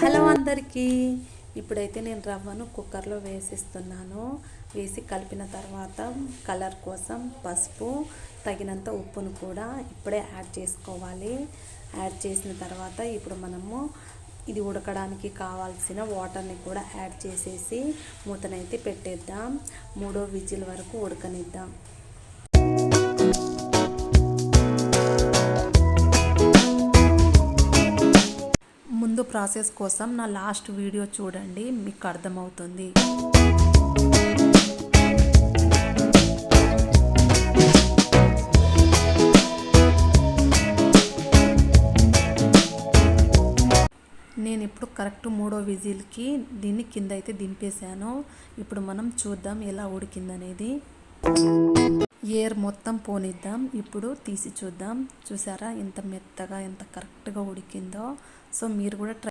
Hello అందరికీ. ఇప్పుడైతే నేను రవ్వను కుక్కర్లో వేసిస్తున్నాను. వేసి కలిపిన తర్వాత కలర్ కోసం పసుపు, తగినంత ఉప్పును కూడా ఇప్పుడే యాడ్ చేసుకోవాలి. యాడ్ చేసిన తర్వాత ఇప్పుడు మనము ఇది ఉడకడానికి కావాల్సిన వాటర్ని కూడా యాడ్ చేసేసి మూతనైతే పెట్టేద్దాం. 3వ విజిల్ వరకు ఉడకనిద్దాం. ముందు ప్రాసెస్ కోసం నా లాస్ట్ వీడియో చూడండి, మీకు అర్థమవుతుంది. నేను ఇప్పుడు కరెక్ట్ 3వ విజిల్కి దీన్ని కింద అయితే దింపేశాను. ఇప్పుడు మనం చూద్దాం ఎలా ఉడికిందనేది. ఎయిర్ మొత్తం పోనిద్దాం. ఇప్పుడు తీసి చూద్దాం. చూసారా ఎంత మెత్తగా ఎంత కరెక్ట్గా ఉడికిందో. సో మీరు కూడా